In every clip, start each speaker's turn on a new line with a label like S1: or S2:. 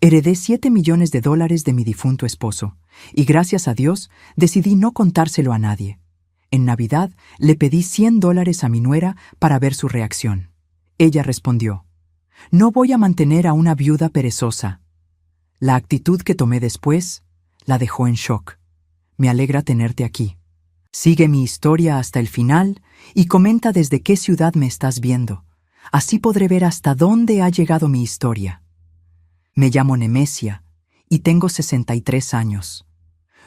S1: Heredé $7 millones de mi difunto esposo, y gracias a Dios decidí no contárselo a nadie. En Navidad le pedí $100 a mi nuera para ver su reacción. Ella respondió: «No voy a mantener a una viuda perezosa». La actitud que tomé después la dejó en shock. Me alegra tenerte aquí. Sigue mi historia hasta el final y comenta desde qué ciudad me estás viendo. Así podré ver hasta dónde ha llegado mi historia. Me llamo Nemesia y tengo 63 años.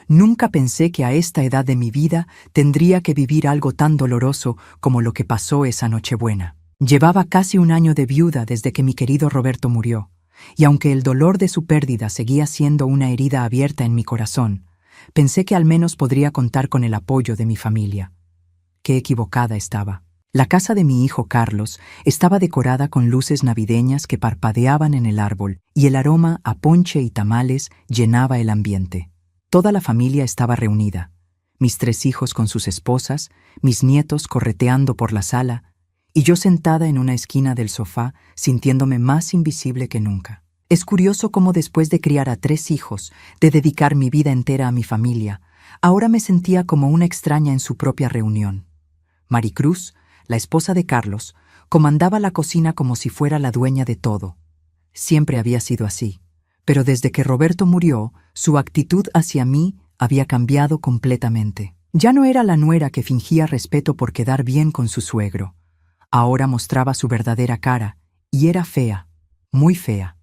S1: Nunca pensé que a esta edad de mi vida tendría que vivir algo tan doloroso como lo que pasó esa Nochebuena. Llevaba casi un año de viuda desde que mi querido Roberto murió, y aunque el dolor de su pérdida seguía siendo una herida abierta en mi corazón, pensé que al menos podría contar con el apoyo de mi familia. Qué equivocada estaba. La casa de mi hijo Carlos estaba decorada con luces navideñas que parpadeaban en el árbol, y el aroma a ponche y tamales llenaba el ambiente. Toda la familia estaba reunida, mis 3 hijos con sus esposas, mis nietos correteando por la sala, y yo sentada en una esquina del sofá, sintiéndome más invisible que nunca. Es curioso cómo después de criar a 3 hijos, de dedicar mi vida entera a mi familia, ahora me sentía como una extraña en su propia reunión. Maricruz, la esposa de Carlos, comandaba la cocina como si fuera la dueña de todo. Siempre había sido así, pero desde que Roberto murió, su actitud hacia mí había cambiado completamente. Ya no era la nuera que fingía respeto por quedar bien con su suegro. Ahora mostraba su verdadera cara, y era fea, muy fea.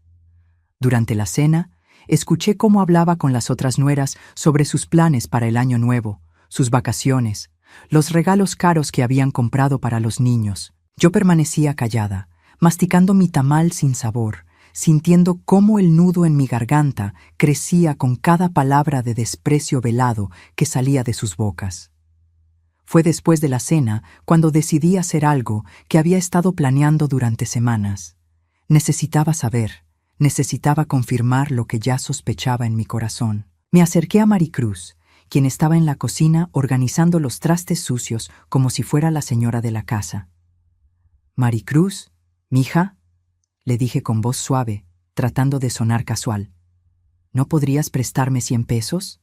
S1: Durante la cena, escuché cómo hablaba con las otras nueras sobre sus planes para el año nuevo, sus vacaciones, los regalos caros que habían comprado para los niños. Yo permanecía callada, masticando mi tamal sin sabor, sintiendo cómo el nudo en mi garganta crecía con cada palabra de desprecio velado que salía de sus bocas. Fue después de la cena cuando decidí hacer algo que había estado planeando durante semanas. Necesitaba saber, necesitaba confirmar lo que ya sospechaba en mi corazón. Me acerqué a Maricruz, quien estaba en la cocina organizando los trastes sucios como si fuera la señora de la casa. «Maricruz, mija», le dije con voz suave, tratando de sonar casual, «¿no podrías prestarme 100 pesos?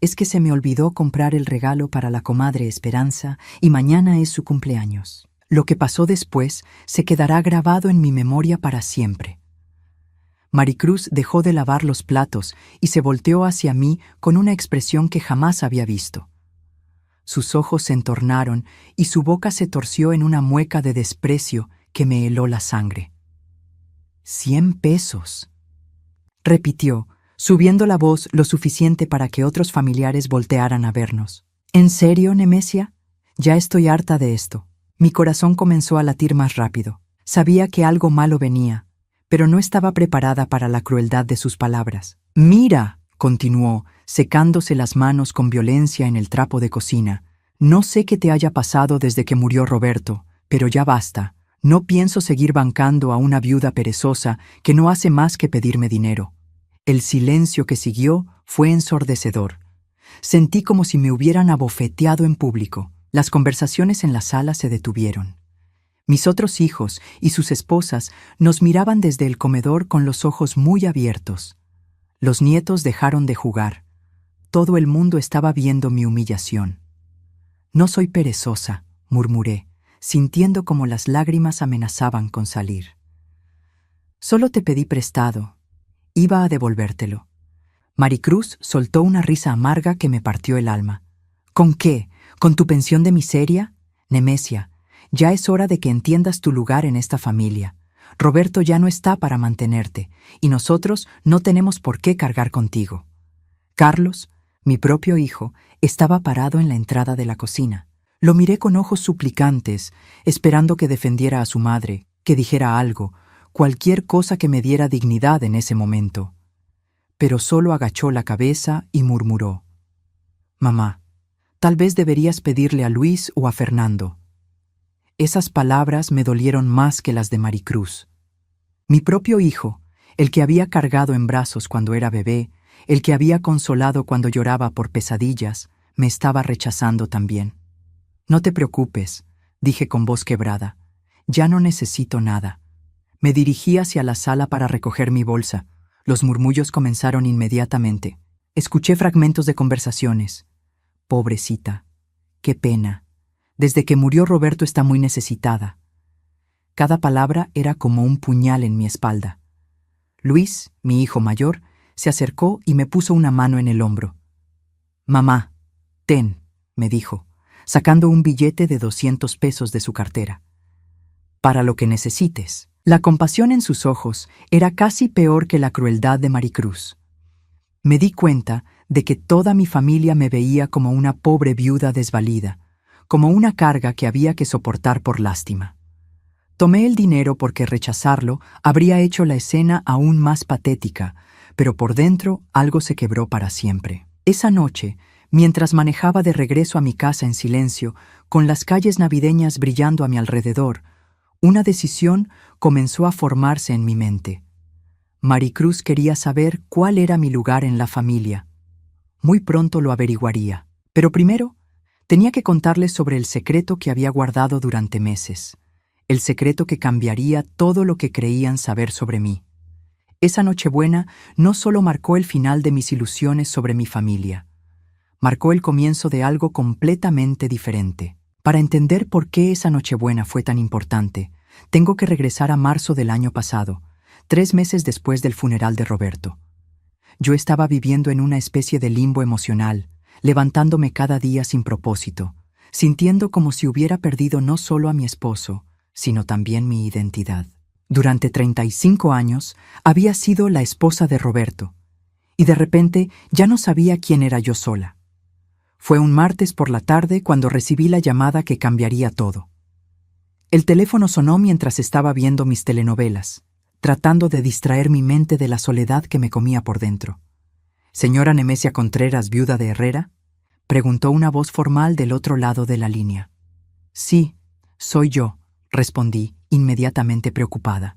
S1: Es que se me olvidó comprar el regalo para la comadre Esperanza y mañana es su cumpleaños. Lo que pasó después se quedará grabado en mi memoria para siempre». Maricruz dejó de lavar los platos y se volteó hacia mí con una expresión que jamás había visto. Sus ojos se entornaron y su boca se torció en una mueca de desprecio que me heló la sangre. «100 pesos», repitió, subiendo la voz lo suficiente para que otros familiares voltearan a vernos. «¿En serio, Nemesia? Ya estoy harta de esto». Mi corazón comenzó a latir más rápido. Sabía que algo malo venía, pero no estaba preparada para la crueldad de sus palabras. «Mira», continuó, secándose las manos con violencia en el trapo de cocina, «no sé qué te haya pasado desde que murió Roberto, pero ya basta. No pienso seguir bancando a una viuda perezosa que no hace más que pedirme dinero». El silencio que siguió fue ensordecedor. Sentí como si me hubieran abofeteado en público. Las conversaciones en la sala se detuvieron. Mis otros hijos y sus esposas nos miraban desde el comedor con los ojos muy abiertos. Los nietos dejaron de jugar. Todo el mundo estaba viendo mi humillación. «No soy perezosa», murmuré, sintiendo como las lágrimas amenazaban con salir. «Solo te pedí prestado. Iba a devolvértelo». Maricruz soltó una risa amarga que me partió el alma. «¿Con qué? ¿Con tu pensión de miseria? Nemesia, ya es hora de que entiendas tu lugar en esta familia. Roberto ya no está para mantenerte, y nosotros no tenemos por qué cargar contigo». Carlos, mi propio hijo, estaba parado en la entrada de la cocina. Lo miré con ojos suplicantes, esperando que defendiera a su madre, que dijera algo, cualquier cosa que me diera dignidad en ese momento. Pero solo agachó la cabeza y murmuró: «Mamá, tal vez deberías pedirle a Luis o a Fernando». Esas palabras me dolieron más que las de Maricruz. Mi propio hijo, el que había cargado en brazos cuando era bebé, el que había consolado cuando lloraba por pesadillas, me estaba rechazando también. «No te preocupes», dije con voz quebrada. «Ya no necesito nada». Me dirigí hacia la sala para recoger mi bolsa, Los murmullos comenzaron inmediatamente. Escuché fragmentos de conversaciones. Pobrecita, qué pena. Desde que murió Roberto está muy necesitada. Cada palabra era como un puñal en mi espalda. Luis, mi hijo mayor, se acercó y me puso una mano en el hombro. Mamá, ten, me dijo, sacando un billete de 200 pesos de su cartera. Para lo que necesites. La compasión en sus ojos era casi peor que la crueldad de Maricruz. Me di cuenta de que toda mi familia me veía como una pobre viuda desvalida, como una carga que había que soportar por lástima. Tomé el dinero porque rechazarlo habría hecho la escena aún más patética, pero por dentro algo se quebró para siempre. Esa noche, mientras manejaba de regreso a mi casa en silencio, con las calles navideñas brillando a mi alrededor, una decisión comenzó a formarse en mi mente. Maricruz quería saber cuál era mi lugar en la familia. Muy pronto lo averiguaría, pero primero tenía que contarles sobre el secreto que había guardado durante meses, el secreto que cambiaría todo lo que creían saber sobre mí. Esa Nochebuena no solo marcó el final de mis ilusiones sobre mi familia, marcó el comienzo de algo completamente diferente. Para entender por qué esa Nochebuena fue tan importante, tengo que regresar a marzo del año pasado, 3 meses después del funeral de Roberto. Yo estaba viviendo en una especie de limbo emocional, levantándome cada día sin propósito, sintiendo como si hubiera perdido no solo a mi esposo, sino también mi identidad. Durante 35 años había sido la esposa de Roberto, y de repente ya no sabía quién era yo sola. Fue un martes por la tarde cuando recibí la llamada que cambiaría todo. El teléfono sonó mientras estaba viendo mis telenovelas, tratando de distraer mi mente de la soledad que me comía por dentro. «¿Señora Nemesia Contreras, viuda de Herrera?», preguntó una voz formal del otro lado de la línea. «Sí, soy yo», respondí, inmediatamente preocupada.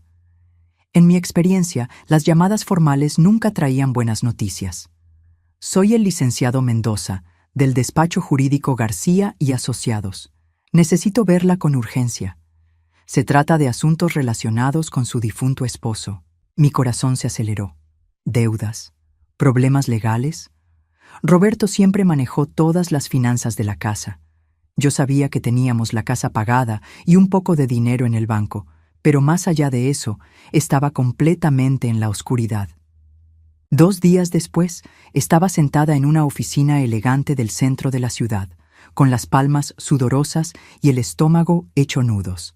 S1: En mi experiencia, las llamadas formales nunca traían buenas noticias. «Soy el licenciado Mendoza, del despacho jurídico García y Asociados. Necesito verla con urgencia. Se trata de asuntos relacionados con su difunto esposo». Mi corazón se aceleró. ¿Deudas? ¿Problemas legales? Roberto siempre manejó todas las finanzas de la casa. Yo sabía que teníamos la casa pagada y un poco de dinero en el banco, pero más allá de eso, estaba completamente en la oscuridad. 2 días después, estaba sentada en una oficina elegante del centro de la ciudad, con las palmas sudorosas y el estómago hecho nudos.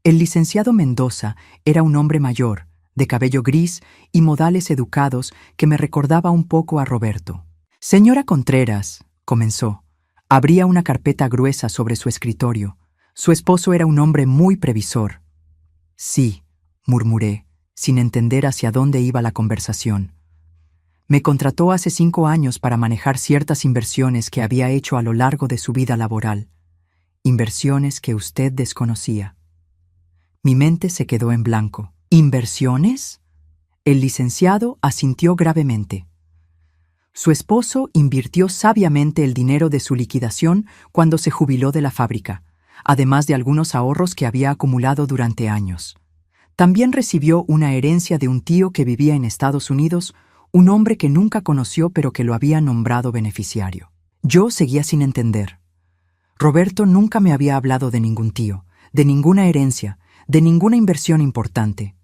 S1: El licenciado Mendoza era un hombre mayor, de cabello gris y modales educados que me recordaba un poco a Roberto. «Señora Contreras», comenzó. Abría una carpeta gruesa sobre su escritorio. Su esposo era un hombre muy previsor. «Sí», murmuré, sin entender hacia dónde iba la conversación. Me contrató hace 5 años para manejar ciertas inversiones que había hecho a lo largo de su vida laboral. Inversiones que usted desconocía. Mi mente se quedó en blanco. ¿Inversiones? El licenciado asintió gravemente. Su esposo invirtió sabiamente el dinero de su liquidación cuando se jubiló de la fábrica, además de algunos ahorros que había acumulado durante años. También recibió una herencia de un tío que vivía en Estados Unidos, un hombre que nunca conoció pero que lo había nombrado beneficiario. Yo seguía sin entender. Roberto nunca me había hablado de ningún tío, de ninguna herencia, de ninguna inversión importante.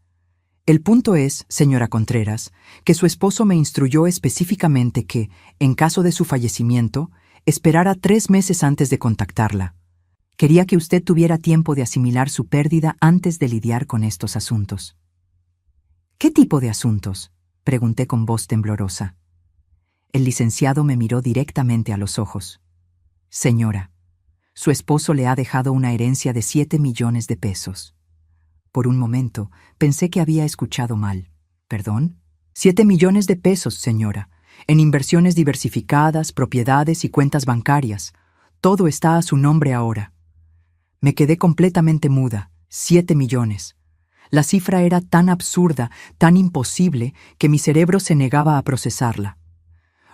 S1: El punto es, señora Contreras, que su esposo me instruyó específicamente que, en caso de su fallecimiento, esperara 3 meses antes de contactarla. Quería que usted tuviera tiempo de asimilar su pérdida antes de lidiar con estos asuntos. ¿Qué tipo de asuntos?, pregunté con voz temblorosa. El licenciado me miró directamente a los ojos. Señora, su esposo le ha dejado una herencia de 7 millones de pesos. Por un momento pensé que había escuchado mal. ¿Perdón? 7 millones de pesos, señora, en inversiones diversificadas, propiedades y cuentas bancarias. Todo está a su nombre ahora. Me quedé completamente muda. 7 millones. La cifra era tan absurda, tan imposible, que mi cerebro se negaba a procesarla.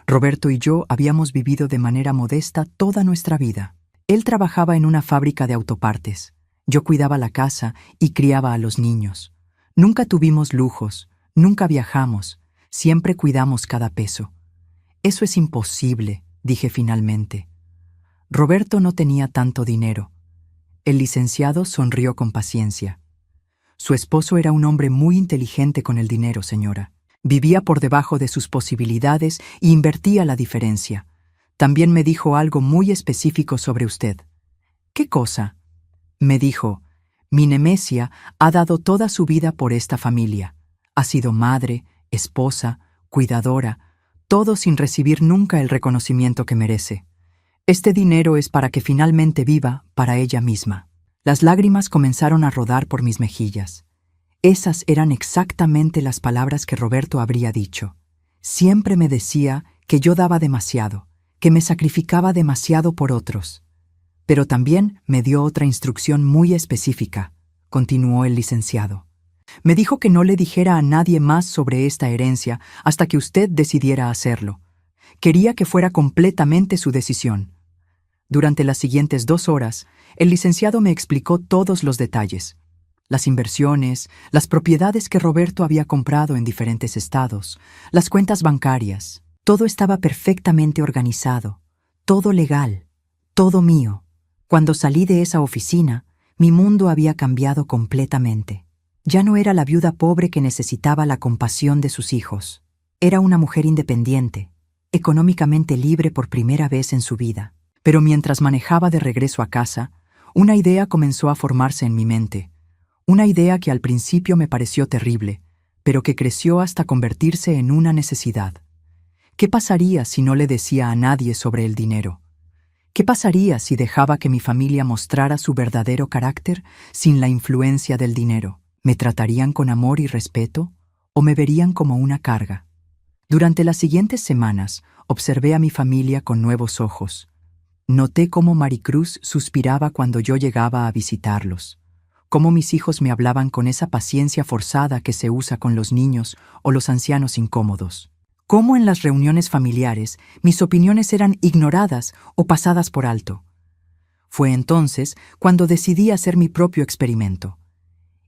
S1: Roberto y yo habíamos vivido de manera modesta toda nuestra vida. Él trabajaba en una fábrica de autopartes. Yo cuidaba la casa y criaba a los niños. Nunca tuvimos lujos, nunca viajamos. Siempre cuidamos cada peso. Eso es imposible, dije finalmente. Roberto no tenía tanto dinero. El licenciado sonrió con paciencia. Su esposo era un hombre muy inteligente con el dinero, señora. Vivía por debajo de sus posibilidades e invertía la diferencia. También me dijo algo muy específico sobre usted. ¿Qué cosa? Me dijo, mi Nemesia ha dado toda su vida por esta familia. Ha sido madre, esposa, cuidadora, todo sin recibir nunca el reconocimiento que merece. Este dinero es para que finalmente viva para ella misma. Las lágrimas comenzaron a rodar por mis mejillas. Esas eran exactamente las palabras que Roberto habría dicho. Siempre me decía que yo daba demasiado, que me sacrificaba demasiado por otros. Pero también me dio otra instrucción muy específica, continuó el licenciado. Me dijo que no le dijera a nadie más sobre esta herencia hasta que usted decidiera hacerlo. Quería que fuera completamente su decisión. Durante las siguientes 2 horas, el licenciado me explicó todos los detalles. Las inversiones, las propiedades que Roberto había comprado en diferentes estados, las cuentas bancarias. Todo estaba perfectamente organizado, todo legal, todo mío. Cuando salí de esa oficina, mi mundo había cambiado completamente. Ya no era la viuda pobre que necesitaba la compasión de sus hijos. Era una mujer independiente, económicamente libre por primera vez en su vida. Pero mientras manejaba de regreso a casa, una idea comenzó a formarse en mi mente. Una idea que al principio me pareció terrible, pero que creció hasta convertirse en una necesidad. ¿Qué pasaría si no le decía a nadie sobre el dinero? ¿Qué pasaría si dejaba que mi familia mostrara su verdadero carácter sin la influencia del dinero? ¿Me tratarían con amor y respeto o me verían como una carga? Durante las siguientes semanas, observé a mi familia con nuevos ojos. Noté cómo Maricruz suspiraba cuando yo llegaba a visitarlos, cómo mis hijos me hablaban con esa paciencia forzada que se usa con los niños o los ancianos incómodos, cómo en las reuniones familiares mis opiniones eran ignoradas o pasadas por alto. Fue entonces cuando decidí hacer mi propio experimento.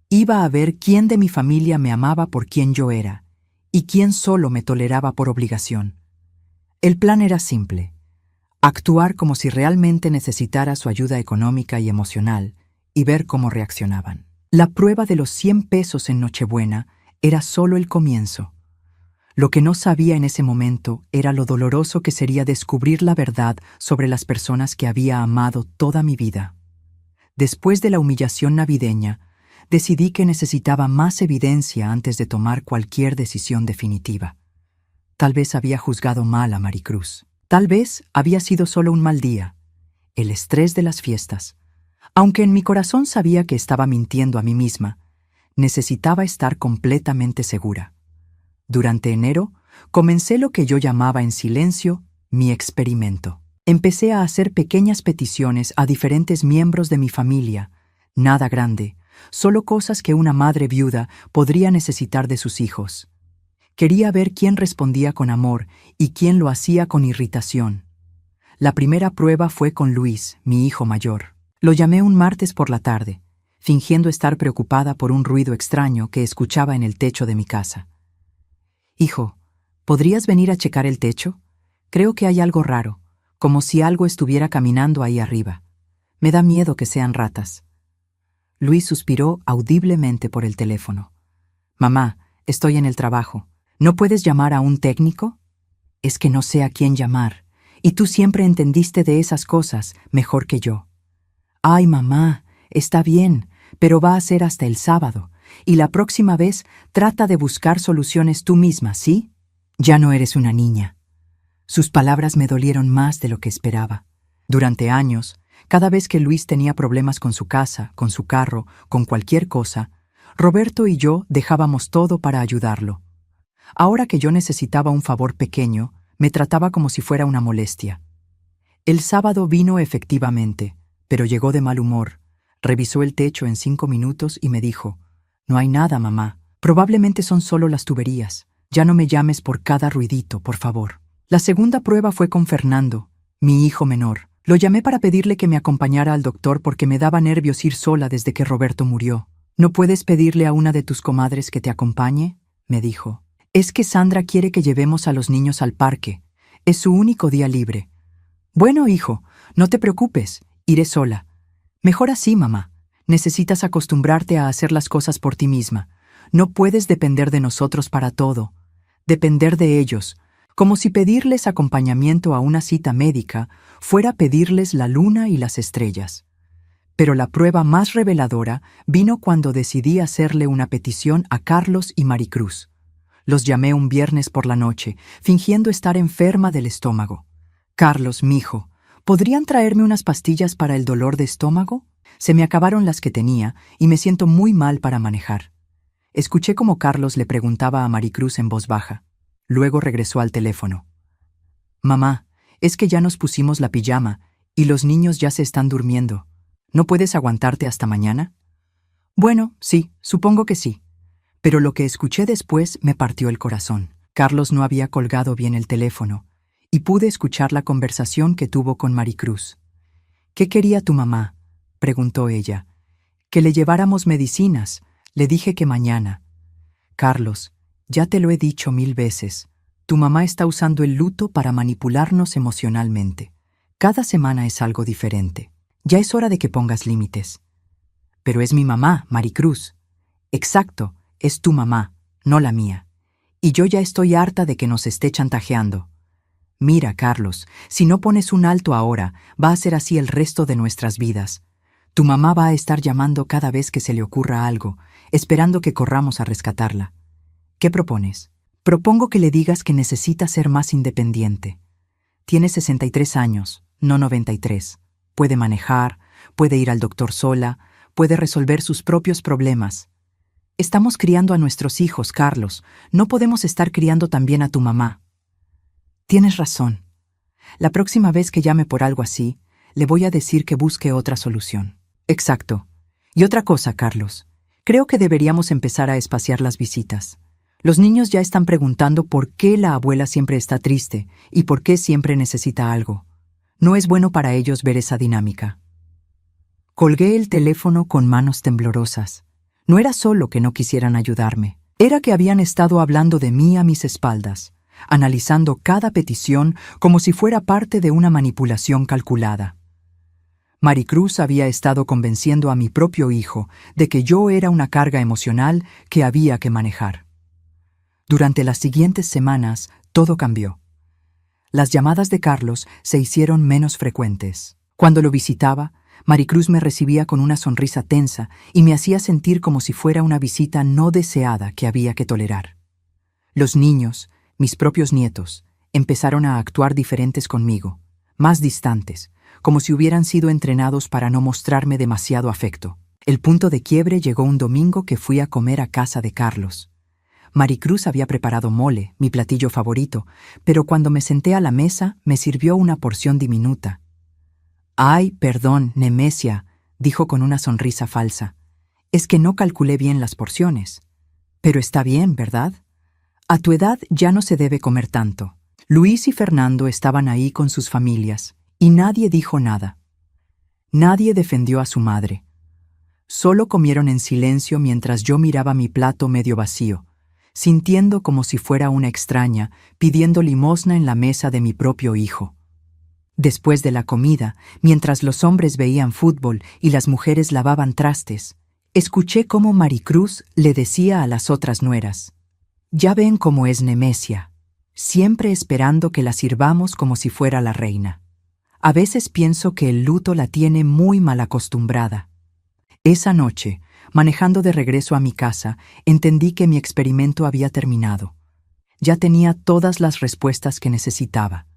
S1: Iba a ver quién de mi familia me amaba por quien yo era y quién solo me toleraba por obligación. El plan era simple. Actuar como si realmente necesitara su ayuda económica y emocional y ver cómo reaccionaban. La prueba de los 100 pesos en Nochebuena era solo el comienzo. Lo que no sabía en ese momento era lo doloroso que sería descubrir la verdad sobre las personas que había amado toda mi vida. Después de la humillación navideña, decidí que necesitaba más evidencia antes de tomar cualquier decisión definitiva. Tal vez había juzgado mal a Maricruz. Tal vez había sido solo un mal día, el estrés de las fiestas. Aunque en mi corazón sabía que estaba mintiendo a mí misma, necesitaba estar completamente segura. Durante enero, comencé lo que yo llamaba en silencio mi experimento. Empecé a hacer pequeñas peticiones a diferentes miembros de mi familia, nada grande, solo cosas que una madre viuda podría necesitar de sus hijos. Quería ver quién respondía con amor y quién lo hacía con irritación. La primera prueba fue con Luis, mi hijo mayor. Lo llamé un martes por la tarde, fingiendo estar preocupada por un ruido extraño que escuchaba en el techo de mi casa. «Hijo, ¿podrías venir a checar el techo? Creo que hay algo raro, como si algo estuviera caminando ahí arriba. Me da miedo que sean ratas». Luis suspiró audiblemente por el teléfono. «Mamá, estoy en el trabajo. ¿No puedes llamar a un técnico?» «Es que no sé a quién llamar, y tú siempre entendiste de esas cosas mejor que yo». «Ay, mamá, está bien, pero va a ser hasta el sábado, y la próxima vez trata de buscar soluciones tú misma, ¿sí? Ya no eres una niña». Sus palabras me dolieron más de lo que esperaba. Durante años, cada vez que Luis tenía problemas con su casa, con su carro, con cualquier cosa, Roberto y yo dejábamos todo para ayudarlo. Ahora que yo necesitaba un favor pequeño, me trataba como si fuera una molestia. El sábado vino efectivamente, pero llegó de mal humor. Revisó el techo en 5 minutos y me dijo: «No hay nada, mamá. Probablemente son solo las tuberías. Ya no me llames por cada ruidito, por favor». La segunda prueba fue con Fernando, mi hijo menor. Lo llamé para pedirle que me acompañara al doctor porque me daba nervios ir sola desde que Roberto murió. «¿No puedes pedirle a una de tus comadres que te acompañe?», me dijo. Es que Sandra quiere que llevemos a los niños al parque. Es su único día libre. Bueno, hijo, no te preocupes, iré sola. Mejor así, mamá. Necesitas acostumbrarte a hacer las cosas por ti misma. No puedes depender de nosotros para todo. Depender de ellos, como si pedirles acompañamiento a una cita médica fuera pedirles la luna y las estrellas. Pero la prueba más reveladora vino cuando decidí hacerle una petición a Carlos y Maricruz. Los llamé un viernes por la noche, fingiendo estar enferma del estómago. Carlos, mijo, ¿podrían traerme unas pastillas para el dolor de estómago? Se me acabaron las que tenía y me siento muy mal para manejar. Escuché cómo Carlos le preguntaba a Maricruz en voz baja. Luego regresó al teléfono. Mamá, es que ya nos pusimos la pijama y los niños ya se están durmiendo. ¿No puedes aguantarte hasta mañana? Bueno, sí, supongo que sí. Pero lo que escuché después me partió el corazón. Carlos no había colgado bien el teléfono y pude escuchar la conversación que tuvo con Maricruz. ¿Qué quería tu mamá?, preguntó ella. Que le lleváramos medicinas. Le dije que mañana. Carlos, ya te lo he dicho 1000 veces. Tu mamá está usando el luto para manipularnos emocionalmente. Cada semana es algo diferente. Ya es hora de que pongas límites. Pero es mi mamá, Maricruz. Exacto, es tu mamá, no la mía. Y yo ya estoy harta de que nos esté chantajeando. Mira, Carlos, si no pones un alto ahora, va a ser así el resto de nuestras vidas. Tu mamá va a estar llamando cada vez que se le ocurra algo, esperando que corramos a rescatarla. ¿Qué propones? Propongo que le digas que necesita ser más independiente. Tiene 63 años, no 93. Puede manejar, puede ir al doctor sola, puede resolver sus propios problemas. Estamos criando a nuestros hijos, Carlos. No podemos estar criando también a tu mamá. Tienes razón. La próxima vez que llame por algo así, le voy a decir que busque otra solución. Exacto. Y otra cosa, Carlos. Creo que deberíamos empezar a espaciar las visitas. Los niños ya están preguntando por qué la abuela siempre está triste y por qué siempre necesita algo. No es bueno para ellos ver esa dinámica. Colgué el teléfono con manos temblorosas. No era solo que no quisieran ayudarme, era que habían estado hablando de mí a mis espaldas, analizando cada petición como si fuera parte de una manipulación calculada. Maricruz había estado convenciendo a mi propio hijo de que yo era una carga emocional que había que manejar. Durante las siguientes semanas, todo cambió. Las llamadas de Carlos se hicieron menos frecuentes. Cuando lo visitaba, Maricruz me recibía con una sonrisa tensa y me hacía sentir como si fuera una visita no deseada que había que tolerar. Los niños, mis propios nietos, empezaron a actuar diferentes conmigo, más distantes, como si hubieran sido entrenados para no mostrarme demasiado afecto. El punto de quiebre llegó un domingo que fui a comer a casa de Carlos. Maricruz había preparado mole, mi platillo favorito, pero cuando me senté a la mesa me sirvió una porción diminuta. «Ay, perdón, Nemesia», dijo con una sonrisa falsa. «Es que no calculé bien las porciones. Pero está bien, ¿verdad? A tu edad ya no se debe comer tanto». Luis y Fernando estaban ahí con sus familias, y nadie dijo nada. Nadie defendió a su madre. Solo comieron en silencio mientras yo miraba mi plato medio vacío, sintiendo como si fuera una extraña, pidiendo limosna en la mesa de mi propio hijo. Después de la comida, mientras los hombres veían fútbol y las mujeres lavaban trastes, escuché cómo Maricruz le decía a las otras nueras: «Ya ven cómo es Nemesia, siempre esperando que la sirvamos como si fuera la reina. A veces pienso que el luto la tiene muy mal acostumbrada». Esa noche, manejando de regreso a mi casa, entendí que mi experimento había terminado. Ya tenía todas las respuestas que necesitaba.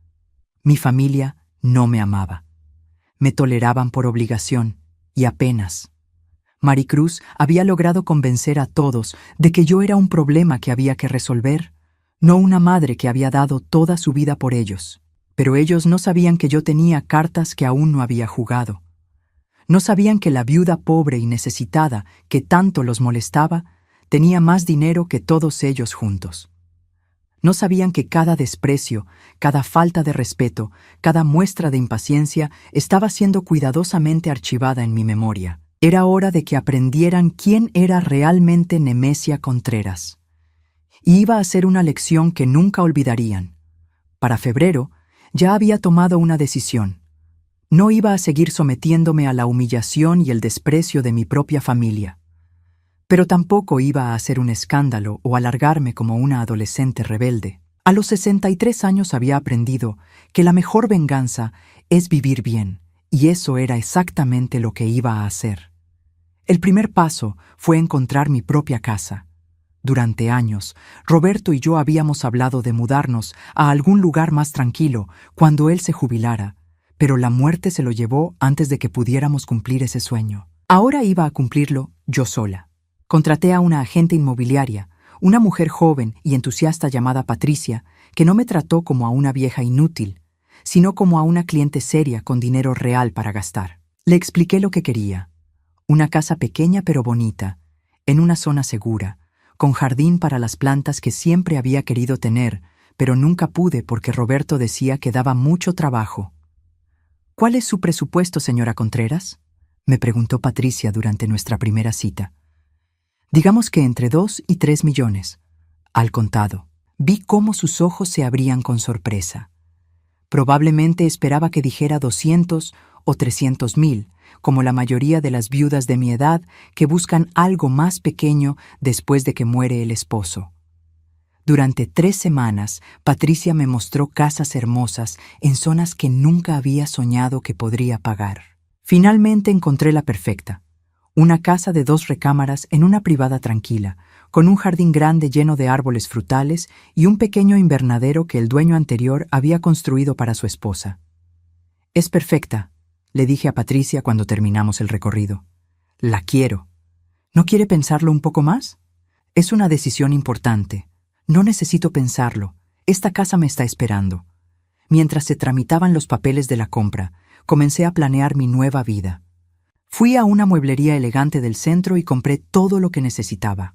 S1: Mi familia no me amaba. Me toleraban por obligación, y apenas. Maricruz había logrado convencer a todos de que yo era un problema que había que resolver, no una madre que había dado toda su vida por ellos. Pero ellos no sabían que yo tenía cartas que aún no había jugado. No sabían que la viuda pobre y necesitada, que tanto los molestaba, tenía más dinero que todos ellos juntos. No sabían que cada desprecio, cada falta de respeto, cada muestra de impaciencia estaba siendo cuidadosamente archivada en mi memoria. Era hora de que aprendieran quién era realmente Nemesia Contreras. y iba a ser una lección que nunca olvidarían. Para febrero, ya había tomado una decisión. No iba a seguir sometiéndome a la humillación y el desprecio de mi propia familia. Pero tampoco iba a hacer un escándalo o alargarme como una adolescente rebelde. A los 63 años había aprendido que la mejor venganza es vivir bien, y eso era exactamente lo que iba a hacer. El primer paso fue encontrar mi propia casa. Durante años, Roberto y yo habíamos hablado de mudarnos a algún lugar más tranquilo cuando él se jubilara, pero la muerte se lo llevó antes de que pudiéramos cumplir ese sueño. Ahora iba a cumplirlo yo sola. Contraté a una agente inmobiliaria, una mujer joven y entusiasta llamada Patricia, que no me trató como a una vieja inútil, sino como a una cliente seria con dinero real para gastar. Le expliqué lo que quería: una casa pequeña pero bonita, en una zona segura, con jardín para las plantas que siempre había querido tener, pero nunca pude porque Roberto decía que daba mucho trabajo. «¿Cuál es su presupuesto, señora Contreras?», me preguntó Patricia durante nuestra primera cita. «Digamos que entre 2 y 3 millones, al contado». Vi cómo sus ojos se abrían con sorpresa. Probablemente esperaba que dijera 200 o 300,000, como la mayoría de las viudas de mi edad que buscan algo más pequeño después de que muere el esposo. Durante 3 semanas, Patricia me mostró casas hermosas en zonas que nunca había soñado que podría pagar. Finalmente encontré la perfecta: una casa de 2 recámaras en una privada tranquila, con un jardín grande lleno de árboles frutales y un pequeño invernadero que el dueño anterior había construido para su esposa. «Es perfecta», le dije a Patricia cuando terminamos el recorrido. «La quiero. ¿No quiere pensarlo un poco más? Es una decisión importante. No necesito pensarlo. Esta casa me está esperando». Mientras se tramitaban los papeles de la compra, comencé a planear mi nueva vida. Fui a una mueblería elegante del centro y compré todo lo que necesitaba: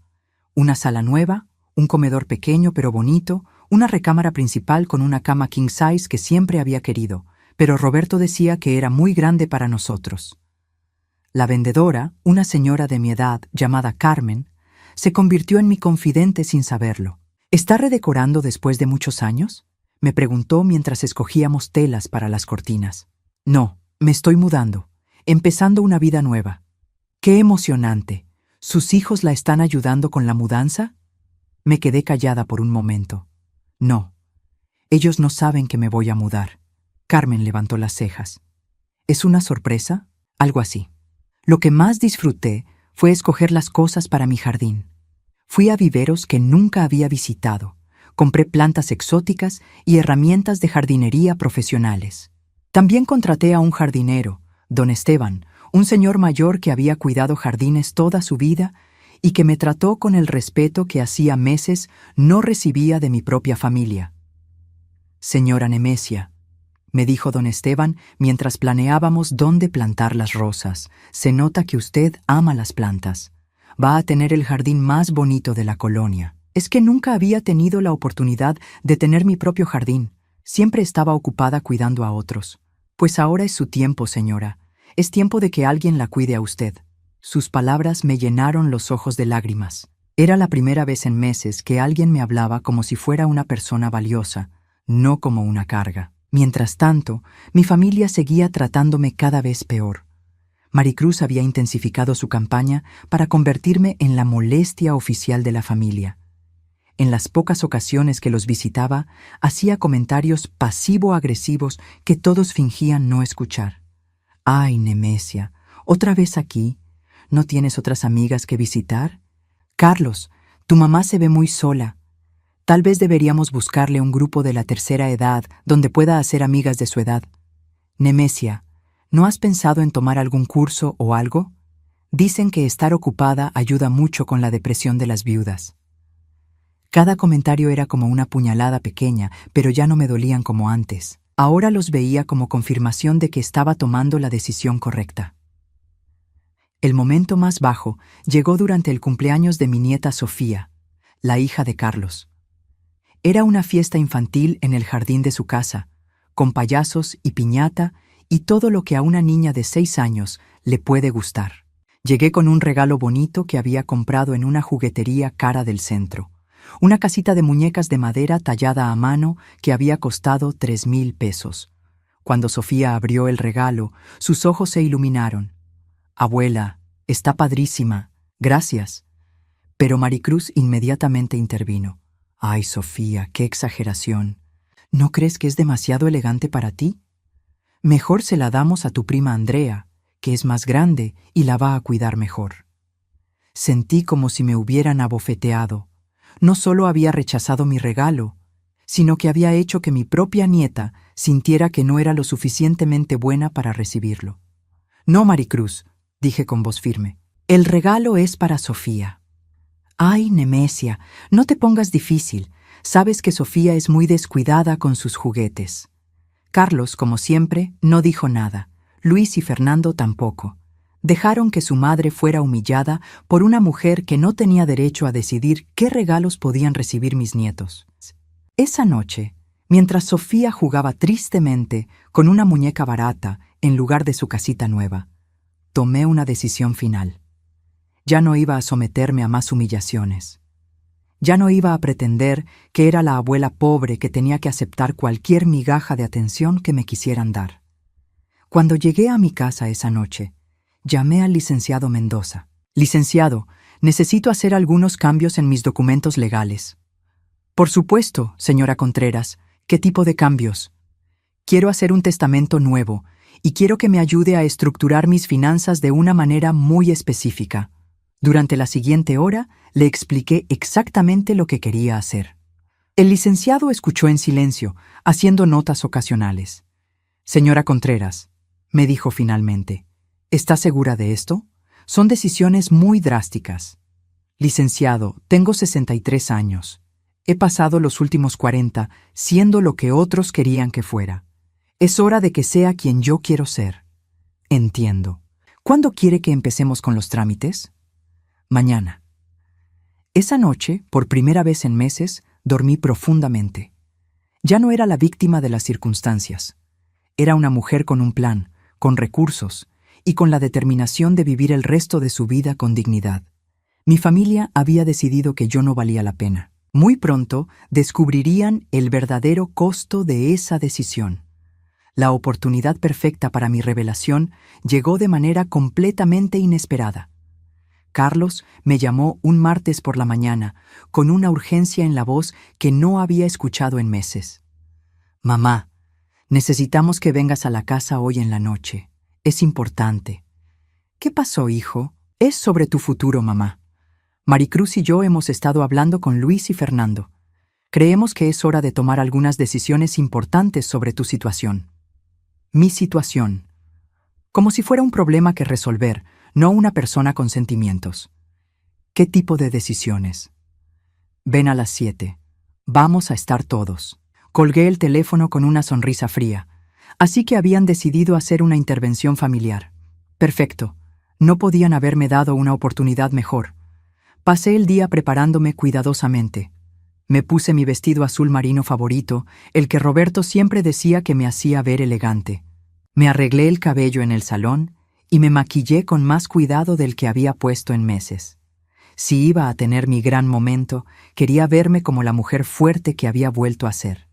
S1: una sala nueva, un comedor pequeño pero bonito, una recámara principal con una cama king size que siempre había querido, pero Roberto decía que era muy grande para nosotros. La vendedora, una señora de mi edad llamada Carmen, se convirtió en mi confidente sin saberlo. «¿Está redecorando después de muchos años?», me preguntó mientras escogíamos telas para las cortinas. «No, me estoy mudando, empezando una vida nueva». «¡Qué emocionante! ¿Sus hijos la están ayudando con la mudanza?». Me quedé callada por un momento. «No, ellos no saben que me voy a mudar». Carmen levantó las cejas. «¿Es una sorpresa?». «Algo así. Lo que más disfruté fue escoger las cosas para mi jardín. Fui a viveros que nunca había visitado, compré plantas exóticas y herramientas de jardinería profesionales. También contraté a un jardinero, don Esteban, un señor mayor que había cuidado jardines toda su vida y que me trató con el respeto que hacía meses no recibía de mi propia familia. «Señora Nemesia», me dijo don Esteban mientras planeábamos dónde plantar las rosas, «se nota que usted ama las plantas. Va a tener el jardín más bonito de la colonia». Es que nunca había tenido la oportunidad de tener mi propio jardín. Siempre estaba ocupada cuidando a otros. «Pues ahora es su tiempo, señora. Es tiempo de que alguien la cuide a usted». Sus palabras me llenaron los ojos de lágrimas. Era la primera vez en meses que alguien me hablaba como si fuera una persona valiosa, no como una carga. Mientras tanto, mi familia seguía tratándome cada vez peor. Maricruz había intensificado su campaña para convertirme en la molestia oficial de la familia. En las pocas ocasiones que los visitaba, hacía comentarios pasivo-agresivos que todos fingían no escuchar. «Ay, Nemesia, ¿otra vez aquí? ¿No tienes otras amigas que visitar? Carlos, tu mamá se ve muy sola. Tal vez deberíamos buscarle un grupo de la tercera edad donde pueda hacer amigas de su edad. Nemesia, ¿no has pensado en tomar algún curso o algo? Dicen que estar ocupada ayuda mucho con la depresión de las viudas». Cada comentario era como una puñalada pequeña, pero ya no me dolían como antes. Ahora los veía como confirmación de que estaba tomando la decisión correcta. El momento más bajo llegó durante el cumpleaños de mi nieta Sofía, la hija de Carlos. Era una fiesta infantil en el jardín de su casa, con payasos y piñata y todo lo que a una niña de 6 años le puede gustar. Llegué con un regalo bonito que había comprado en una juguetería cara del centro. una casita de muñecas de madera tallada a mano que había costado 3,000 pesos. Cuando Sofía abrió el regalo, sus ojos se iluminaron. «Abuela, está padrísima, gracias». Pero Maricruz inmediatamente intervino. «Ay, Sofía, qué exageración. ¿No crees que es demasiado elegante para ti? Mejor se la damos a tu prima Andrea, que es más grande y la va a cuidar mejor». Sentí como si me hubieran abofeteado. No solo había rechazado mi regalo, sino que había hecho que mi propia nieta sintiera que no era lo suficientemente buena para recibirlo. «No, Maricruz», dije con voz firme. «El regalo es para Sofía». «Ay, Nemesia, no te pongas difícil. Sabes que Sofía es muy descuidada con sus juguetes». Carlos, como siempre, no dijo nada. Luis y Fernando tampoco. Dejaron que su madre fuera humillada por una mujer que no tenía derecho a decidir qué regalos podían recibir mis nietos. Esa noche, mientras Sofía jugaba tristemente con una muñeca barata en lugar de su casita nueva, tomé una decisión final. Ya no iba a someterme a más humillaciones. Ya no iba a pretender que era la abuela pobre que tenía que aceptar cualquier migaja de atención que me quisieran dar. Cuando llegué a mi casa esa noche, llamé al licenciado Mendoza. «Licenciado, necesito hacer algunos cambios en mis documentos legales». «Por supuesto, señora Contreras. ¿Qué tipo de cambios?» «Quiero hacer un testamento nuevo y quiero que me ayude a estructurar mis finanzas de una manera muy específica». Durante la siguiente hora le expliqué exactamente lo que quería hacer. El licenciado escuchó en silencio, haciendo notas ocasionales. «Señora Contreras», me dijo finalmente, «¿está segura de esto? Son decisiones muy drásticas». «Licenciado, tengo 63 años. He pasado los últimos 40 siendo lo que otros querían que fuera. Es hora de que sea quien yo quiero ser». «Entiendo. ¿Cuándo quiere que empecemos con los trámites?» «Mañana». Esa noche, por primera vez en meses, dormí profundamente. Ya no era la víctima de las circunstancias. Era una mujer con un plan, con recursos y con la determinación de vivir el resto de su vida con dignidad. Mi familia había decidido que yo no valía la pena. Muy pronto descubrirían el verdadero costo de esa decisión. La oportunidad perfecta para mi revelación llegó de manera completamente inesperada. Carlos me llamó un martes por la mañana, con una urgencia en la voz que no había escuchado en meses. «Mamá, necesitamos que vengas a la casa hoy en la noche. Es importante». «¿Qué pasó, hijo?» «Es sobre tu futuro, mamá. Maricruz y yo hemos estado hablando con Luis y Fernando. Creemos que es hora de tomar algunas decisiones importantes sobre tu situación». Mi situación. Como si fuera un problema que resolver, no una persona con sentimientos. ¿Qué tipo de decisiones? «Ven a las 7. Vamos a estar todos». Colgué el teléfono con una sonrisa fría. Así que habían decidido hacer una intervención familiar. Perfecto. No podían haberme dado una oportunidad mejor. Pasé el día preparándome cuidadosamente. Me puse mi vestido azul marino favorito, el que Roberto siempre decía que me hacía ver elegante. Me arreglé el cabello en el salón y me maquillé con más cuidado del que había puesto en meses. Si iba a tener mi gran momento, quería verme como la mujer fuerte que había vuelto a ser.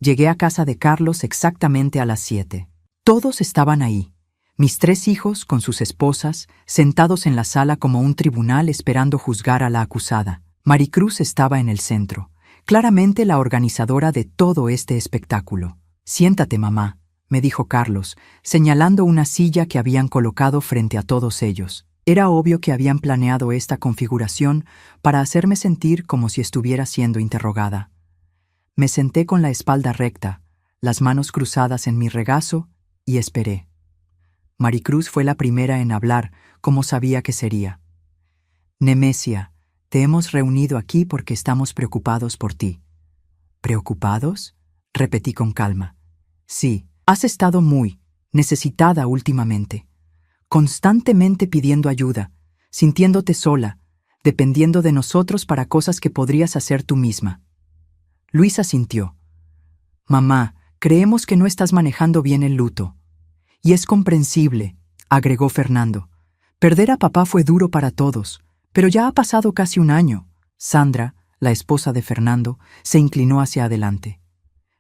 S1: Llegué a casa de Carlos exactamente a las 7. Todos estaban ahí. Mis 3 hijos, con sus esposas, sentados en la sala como un tribunal esperando juzgar a la acusada. Maricruz estaba en el centro, claramente la organizadora de todo este espectáculo. «Siéntate, mamá», me dijo Carlos, señalando una silla que habían colocado frente a todos ellos. Era obvio que habían planeado esta configuración para hacerme sentir como si estuviera siendo interrogada. Me senté con la espalda recta, las manos cruzadas en mi regazo, y esperé. Maricruz fue la primera en hablar, como sabía que sería. «Nemesia, te hemos reunido aquí porque estamos preocupados por ti». «¿Preocupados?», repetí con calma. «Sí, has estado muy necesitada últimamente, constantemente pidiendo ayuda, sintiéndote sola, dependiendo de nosotros para cosas que podrías hacer tú misma». Luis asintió. «Mamá, creemos que no estás manejando bien el luto». «Y es comprensible», agregó Fernando. «Perder a papá fue duro para todos, pero ya ha pasado casi un año». Sandra, la esposa de Fernando, se inclinó hacia adelante.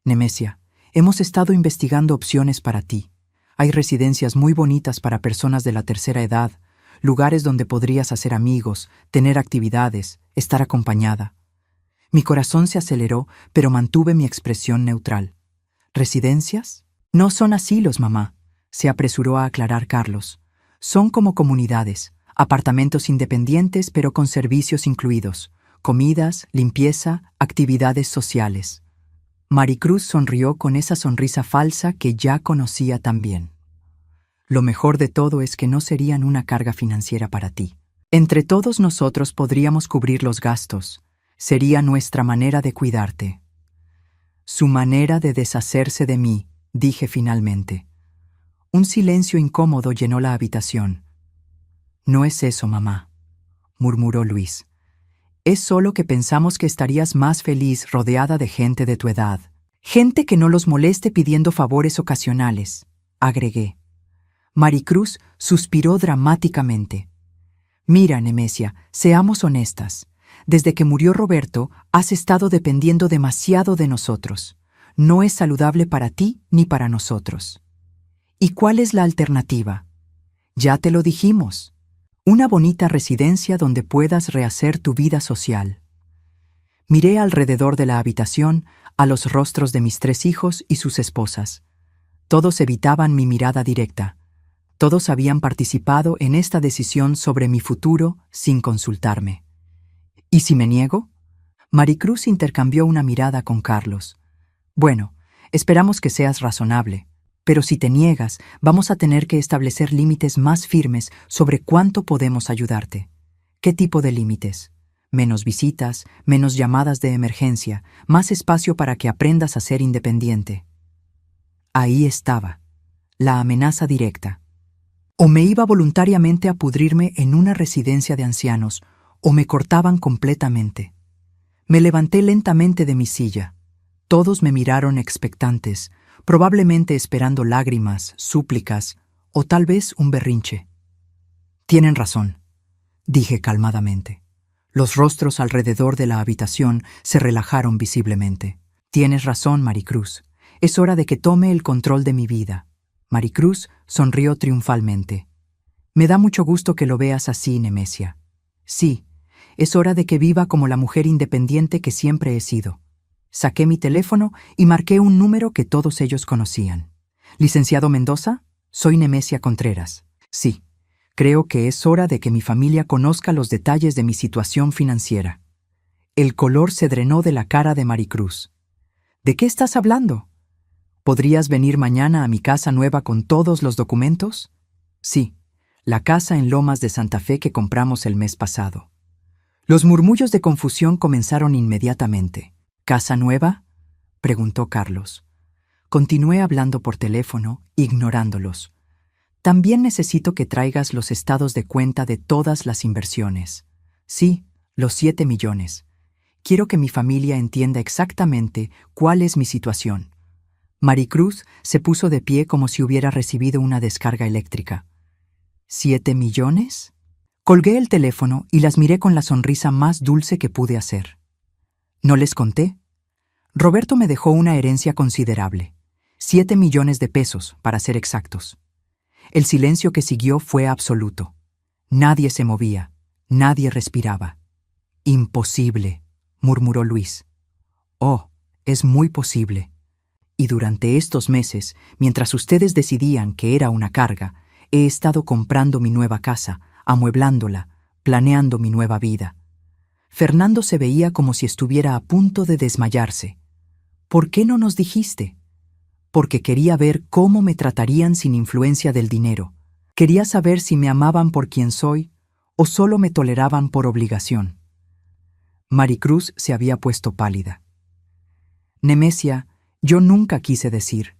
S1: Nemesia, hemos estado investigando opciones para ti. Hay residencias muy bonitas para personas de la tercera edad, lugares donde podrías hacer amigos, tener actividades, estar acompañada. Mi corazón se aceleró, pero mantuve mi expresión neutral. ¿Residencias? No son asilos, mamá, se apresuró a aclarar Carlos. Son como comunidades, apartamentos independientes pero con servicios incluidos, comidas, limpieza, actividades sociales. Maricruz sonrió con esa sonrisa falsa que ya conocía tan bien. Lo mejor de todo es que no serían una carga financiera para ti. Entre todos nosotros podríamos cubrir los gastos. Sería nuestra manera de cuidarte. Su manera de deshacerse de mí, dije finalmente. Un silencio incómodo llenó la habitación. No es eso, mamá, murmuró Luis. Es solo que pensamos que estarías más feliz rodeada de gente de tu edad. Gente que no los moleste pidiendo favores ocasionales, agregué. Maricruz suspiró dramáticamente. Mira, Nemesia, seamos honestas. Desde que murió Roberto, has estado dependiendo demasiado de nosotros. No es saludable para ti ni para nosotros. ¿Y cuál es la alternativa? Ya te lo dijimos. Una bonita residencia donde puedas rehacer tu vida social. Miré alrededor de la habitación a los rostros de mis 3 hijos y sus esposas. Todos evitaban mi mirada directa. Todos habían participado en esta decisión sobre mi futuro sin consultarme. ¿Y si me niego? Maricruz intercambió una mirada con Carlos. Bueno, esperamos que seas razonable, pero si te niegas, vamos a tener que establecer límites más firmes sobre cuánto podemos ayudarte. ¿Qué tipo de límites? Menos visitas, menos llamadas de emergencia, más espacio para que aprendas a ser independiente. Ahí estaba, la amenaza directa. O me iba voluntariamente a pudrirme en una residencia de ancianos, o me cortaban completamente. Me levanté lentamente de mi silla. Todos me miraron expectantes, probablemente esperando lágrimas, súplicas o tal vez un berrinche. Tienen razón, dije calmadamente. Los rostros alrededor de la habitación se relajaron visiblemente. Tienes razón, Maricruz. Es hora de que tome el control de mi vida. Maricruz sonrió triunfalmente. Me da mucho gusto que lo veas así, Nemesia. Sí, es hora de que viva como la mujer independiente que siempre he sido. Saqué mi teléfono y marqué un número que todos ellos conocían. ¿Licenciado Mendoza? Soy Nemesia Contreras. Sí, creo que es hora de que mi familia conozca los detalles de mi situación financiera. El color se drenó de la cara de Maricruz. ¿De qué estás hablando? ¿Podrías venir mañana a mi casa nueva con todos los documentos? Sí, la casa en Lomas de Santa Fe que compramos el mes pasado. Los murmullos de confusión comenzaron inmediatamente. ¿Casa nueva?, preguntó Carlos. Continué hablando por teléfono, ignorándolos. También necesito que traigas los estados de cuenta de todas las inversiones. Sí, los 7 millones. Quiero que mi familia entienda exactamente cuál es mi situación. Maricruz se puso de pie como si hubiera recibido una descarga eléctrica. ¿7 millones? Colgué el teléfono y las miré con la sonrisa más dulce que pude hacer. ¿No les conté? Roberto me dejó una herencia considerable. 7 millones de pesos, para ser exactos. El silencio que siguió fue absoluto. Nadie se movía, nadie respiraba. Imposible, murmuró Luis. Oh, es muy posible. Y durante estos meses, mientras ustedes decidían que era una carga, he estado comprando mi nueva casa, amueblándola, planeando mi nueva vida. Fernando se veía como si estuviera a punto de desmayarse. ¿Por qué no nos dijiste? Porque quería ver cómo me tratarían sin influencia del dinero. Quería saber si me amaban por quien soy o solo me toleraban por obligación. Maricruz se había puesto pálida. Nemesia, yo nunca quise decir.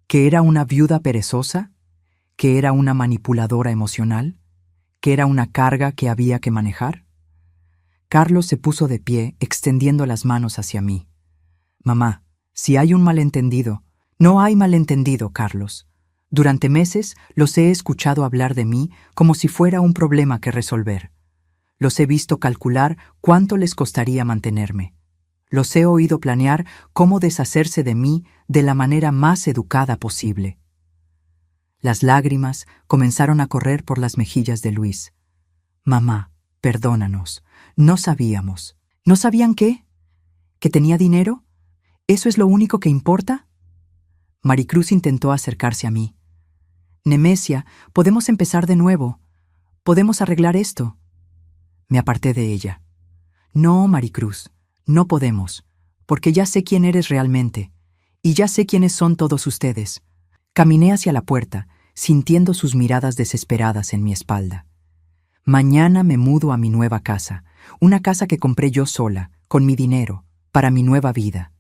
S1: ¿Que era una viuda perezosa? ¿Que era una manipuladora emocional? ¿Que era una carga que había que manejar? Carlos se puso de pie, extendiendo las manos hacia mí. Mamá, si hay un malentendido, no hay malentendido, Carlos. Durante meses los he escuchado hablar de mí como si fuera un problema que resolver. Los he visto calcular cuánto les costaría mantenerme. Los he oído planear cómo deshacerse de mí de la manera más educada posible. Las lágrimas comenzaron a correr por las mejillas de Luis. Mamá, perdónanos. No sabíamos. ¿No sabían qué? ¿Que tenía dinero? ¿Eso es lo único que importa? Maricruz intentó acercarse a mí. Nemesia, podemos empezar de nuevo. Podemos arreglar esto. Me aparté de ella. No, Maricruz, no podemos, porque ya sé quién eres realmente, y ya sé quiénes son todos ustedes. Caminé hacia la puerta, sintiendo sus miradas desesperadas en mi espalda. Mañana me mudo a mi nueva casa, una casa que compré yo sola, con mi dinero, para mi nueva vida.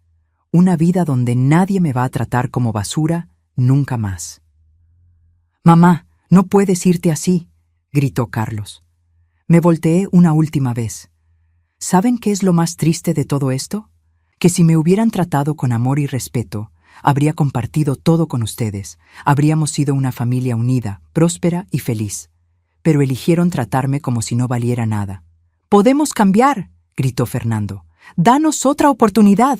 S1: Una vida donde nadie me va a tratar como basura nunca más. Mamá, no puedes irte así, gritó Carlos. Me volteé una última vez. ¿Saben qué es lo más triste de todo esto? Que si me hubieran tratado con amor y respeto, habría compartido todo con ustedes. Habríamos sido una familia unida, próspera y feliz. Pero eligieron tratarme como si no valiera nada. ¡Podemos cambiar!, gritó Fernando. ¡Danos otra oportunidad!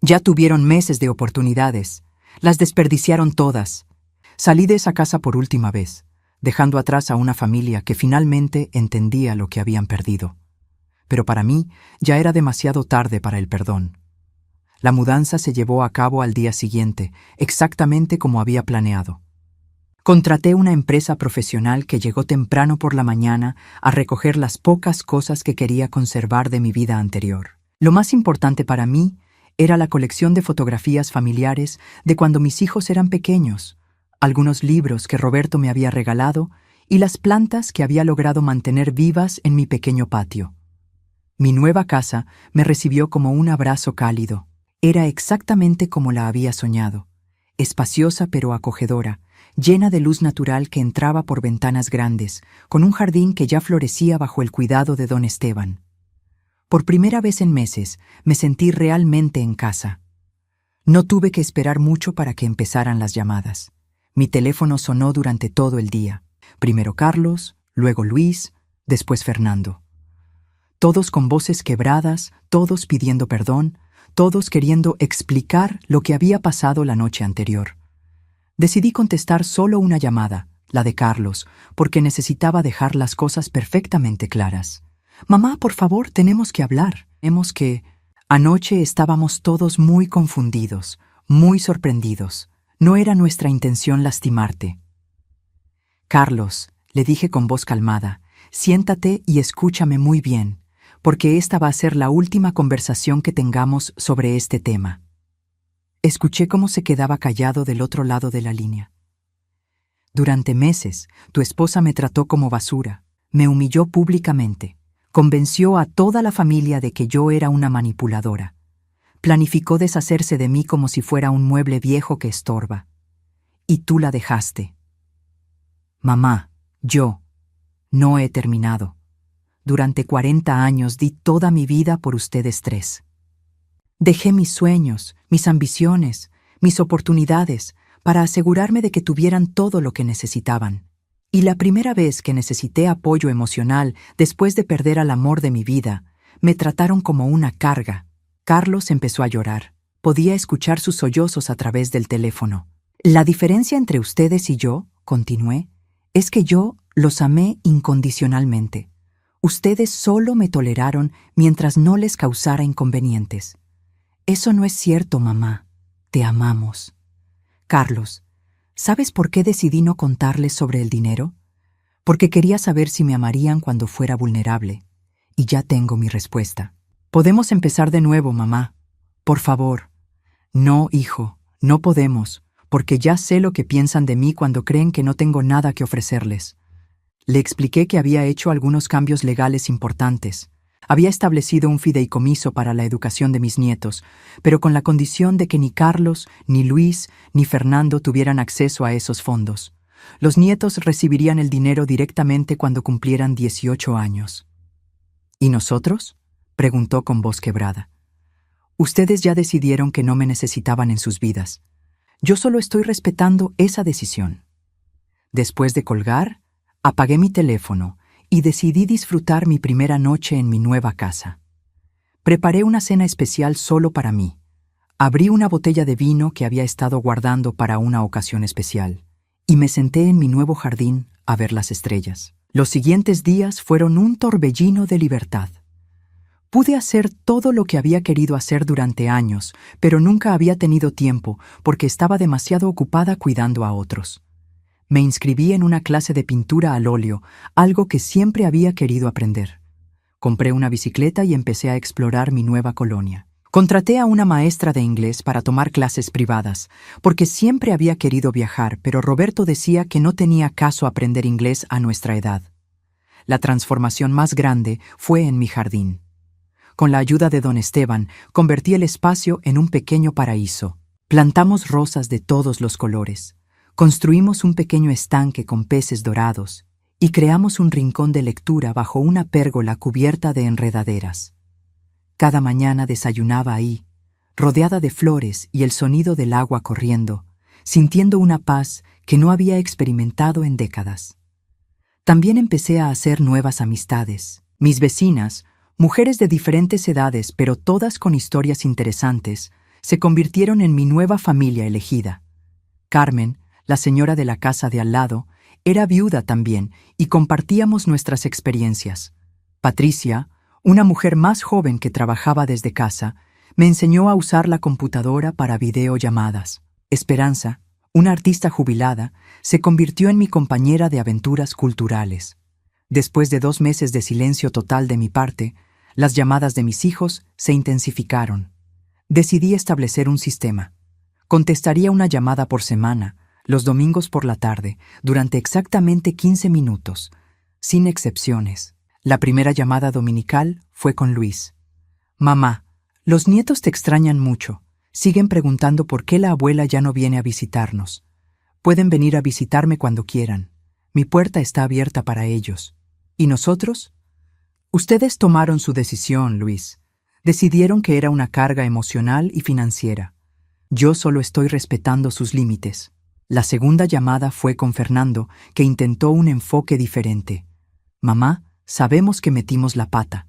S1: Ya tuvieron meses de oportunidades. Las desperdiciaron todas. Salí de esa casa por última vez, dejando atrás a una familia que finalmente entendía lo que habían perdido. Pero para mí ya era demasiado tarde para el perdón. La mudanza se llevó a cabo al día siguiente, exactamente como había planeado. Contraté una empresa profesional que llegó temprano por la mañana a recoger las pocas cosas que quería conservar de mi vida anterior. Lo más importante para mí era la colección de fotografías familiares de cuando mis hijos eran pequeños, algunos libros que Roberto me había regalado y las plantas que había logrado mantener vivas en mi pequeño patio. Mi nueva casa me recibió como un abrazo cálido. Era exactamente como la había soñado, espaciosa pero acogedora, llena de luz natural que entraba por ventanas grandes, con un jardín que ya florecía bajo el cuidado de don Esteban. Por primera vez en meses me sentí realmente en casa. No tuve que esperar mucho para que empezaran las llamadas. Mi teléfono sonó durante todo el día. Primero Carlos, luego Luis, después Fernando. Todos con voces quebradas, todos pidiendo perdón, todos queriendo explicar lo que había pasado la noche anterior. Decidí contestar solo una llamada, la de Carlos, porque necesitaba dejar las cosas perfectamente claras. Mamá, por favor, tenemos que hablar. Anoche estábamos todos muy confundidos, muy sorprendidos. No era nuestra intención lastimarte. Carlos, le dije con voz calmada, siéntate y escúchame muy bien, porque esta va a ser la última conversación que tengamos sobre este tema. Escuché cómo se quedaba callado del otro lado de la línea. Durante meses, tu esposa me trató como basura, me humilló públicamente, convenció a toda la familia de que yo era una manipuladora. Planificó deshacerse de mí como si fuera un mueble viejo que estorba. Y tú la dejaste. Mamá, yo no he terminado. Durante 40 años di toda mi vida por ustedes tres. Dejé mis sueños, mis ambiciones, mis oportunidades, para asegurarme de que tuvieran todo lo que necesitaban. Y la primera vez que necesité apoyo emocional después de perder al amor de mi vida, me trataron como una carga. Carlos empezó a llorar. Podía escuchar sus sollozos a través del teléfono. La diferencia entre ustedes y yo, continué, es que yo los amé incondicionalmente. Ustedes solo me toleraron mientras no les causara inconvenientes. Eso no es cierto, mamá. Te amamos. Carlos, ¿sabes por qué decidí no contarles sobre el dinero? Porque quería saber si me amarían cuando fuera vulnerable. Y ya tengo mi respuesta. Podemos empezar de nuevo, mamá. Por favor. No, hijo, no podemos, porque ya sé lo que piensan de mí cuando creen que no tengo nada que ofrecerles. Le expliqué que había hecho algunos cambios legales importantes. Había establecido un fideicomiso para la educación de mis nietos, pero con la condición de que ni Carlos, ni Luis, ni Fernando tuvieran acceso a esos fondos. Los nietos recibirían el dinero directamente cuando cumplieran 18 años. ¿Y nosotros?, preguntó con voz quebrada. Ustedes ya decidieron que no me necesitaban en sus vidas. Yo solo estoy respetando esa decisión. Después de colgar, apagué mi teléfono y decidí disfrutar mi primera noche en mi nueva casa. Preparé una cena especial solo para mí. Abrí una botella de vino que había estado guardando para una ocasión especial, y me senté en mi nuevo jardín a ver las estrellas. Los siguientes días fueron un torbellino de libertad. Pude hacer todo lo que había querido hacer durante años, pero nunca había tenido tiempo porque estaba demasiado ocupada cuidando a otros. Me inscribí en una clase de pintura al óleo, algo que siempre había querido aprender. Compré una bicicleta y empecé a explorar mi nueva colonia. Contraté a una maestra de inglés para tomar clases privadas, porque siempre había querido viajar, pero Roberto decía que no tenía caso aprender inglés a nuestra edad. La transformación más grande fue en mi jardín. Con la ayuda de don Esteban, convertí el espacio en un pequeño paraíso. Plantamos rosas de todos los colores, construimos un pequeño estanque con peces dorados y creamos un rincón de lectura bajo una pérgola cubierta de enredaderas. Cada mañana desayunaba ahí, rodeada de flores y el sonido del agua corriendo, sintiendo una paz que no había experimentado en décadas. También empecé a hacer nuevas amistades. Mis vecinas, mujeres de diferentes edades pero todas con historias interesantes, se convirtieron en mi nueva familia elegida. Carmen, la señora de la casa de al lado, era viuda también y compartíamos nuestras experiencias. Patricia, una mujer más joven que trabajaba desde casa, me enseñó a usar la computadora para videollamadas. Esperanza, una artista jubilada, se convirtió en mi compañera de aventuras culturales. Después de 2 meses de silencio total de mi parte, las llamadas de mis hijos se intensificaron. Decidí establecer un sistema. Contestaría una llamada por semana, los domingos por la tarde, durante exactamente 15 minutos, sin excepciones. La primera llamada dominical fue con Luis. «Mamá, los nietos te extrañan mucho. Siguen preguntando por qué la abuela ya no viene a visitarnos. Pueden venir a visitarme cuando quieran. Mi puerta está abierta para ellos. ¿Y nosotros?» «Ustedes tomaron su decisión, Luis. Decidieron que era una carga emocional y financiera. Yo solo estoy respetando sus límites». La segunda llamada fue con Fernando, que intentó un enfoque diferente. «Mamá, sabemos que metimos la pata,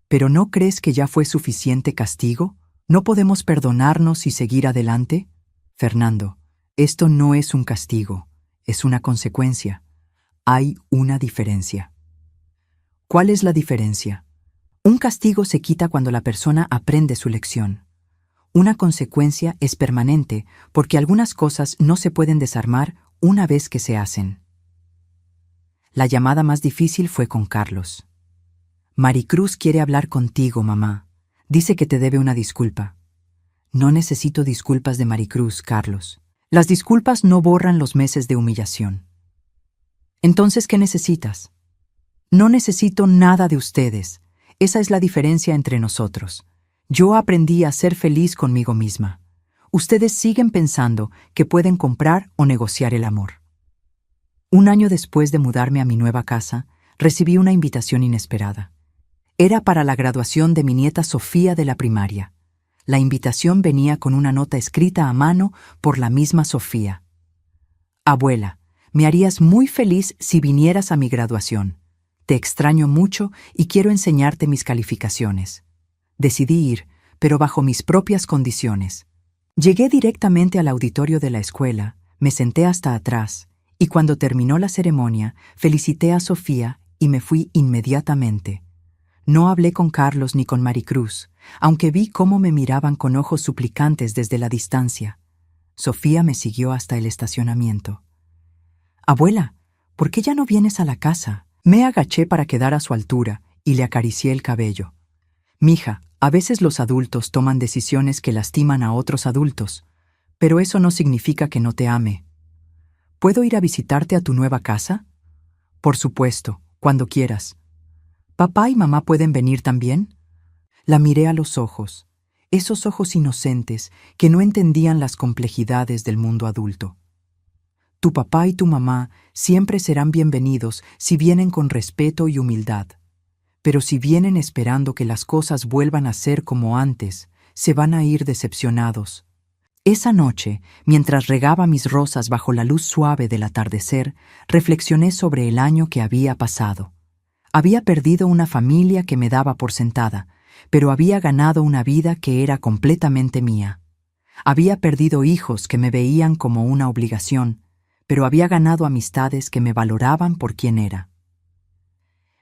S1: pero ¿no crees que ya fue suficiente castigo? ¿No podemos perdonarnos y seguir adelante?» «Fernando, esto no es un castigo, es una consecuencia. Hay una diferencia». «¿Cuál es la diferencia?» «Un castigo se quita cuando la persona aprende su lección. Una consecuencia es permanente porque algunas cosas no se pueden desarmar una vez que se hacen». La llamada más difícil fue con Carlos. «Maricruz quiere hablar contigo, mamá. Dice que te debe una disculpa». «No necesito disculpas de Maricruz, Carlos. Las disculpas no borran los meses de humillación». «Entonces, ¿qué necesitas?» «No necesito nada de ustedes. Esa es la diferencia entre nosotros. Yo aprendí a ser feliz conmigo misma. Ustedes siguen pensando que pueden comprar o negociar el amor». 1 año después de mudarme a mi nueva casa, recibí una invitación inesperada. Era para la graduación de mi nieta Sofía de la primaria. La invitación venía con una nota escrita a mano por la misma Sofía. «Abuela, me harías muy feliz si vinieras a mi graduación. Te extraño mucho y quiero enseñarte mis calificaciones». Decidí ir, pero bajo mis propias condiciones. Llegué directamente al auditorio de la escuela, me senté hasta atrás, y cuando terminó la ceremonia, felicité a Sofía y me fui inmediatamente. No hablé con Carlos ni con Maricruz, aunque vi cómo me miraban con ojos suplicantes desde la distancia. Sofía me siguió hasta el estacionamiento. «Abuela, ¿por qué ya no vienes a la casa?» Me agaché para quedar a su altura y le acaricié el cabello. «Mija, a veces los adultos toman decisiones que lastiman a otros adultos, pero eso no significa que no te ame. ¿Puedo ir a visitarte a tu nueva casa?» «Por supuesto, cuando quieras». «¿Papá y mamá pueden venir también?» La miré a los ojos, esos ojos inocentes que no entendían las complejidades del mundo adulto. «Tu papá y tu mamá siempre serán bienvenidos si vienen con respeto y humildad. Pero si vienen esperando que las cosas vuelvan a ser como antes, se van a ir decepcionados». Esa noche, mientras regaba mis rosas bajo la luz suave del atardecer, reflexioné sobre el año que había pasado. Había perdido una familia que me daba por sentada, pero había ganado una vida que era completamente mía. Había perdido hijos que me veían como una obligación, pero había ganado amistades que me valoraban por quien era.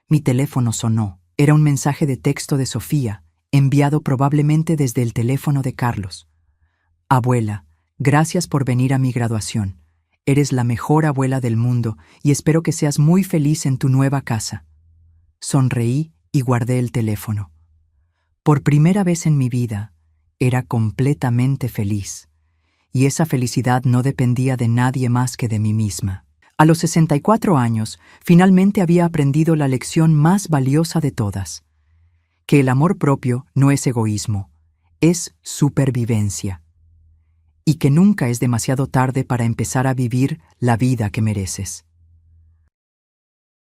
S1: Mi teléfono sonó. Era un mensaje de texto de Sofía, enviado probablemente desde el teléfono de Carlos. Abuela, gracias por venir a mi graduación. Eres la mejor abuela del mundo y espero que seas muy feliz en tu nueva casa. Sonreí y guardé el teléfono. Por primera vez en mi vida, era completamente feliz. Y esa felicidad no dependía de nadie más que de mí misma. A los 64 años, finalmente había aprendido la lección más valiosa de todas: que el amor propio no es egoísmo, es supervivencia. Y que nunca es demasiado tarde para empezar a vivir la vida que mereces.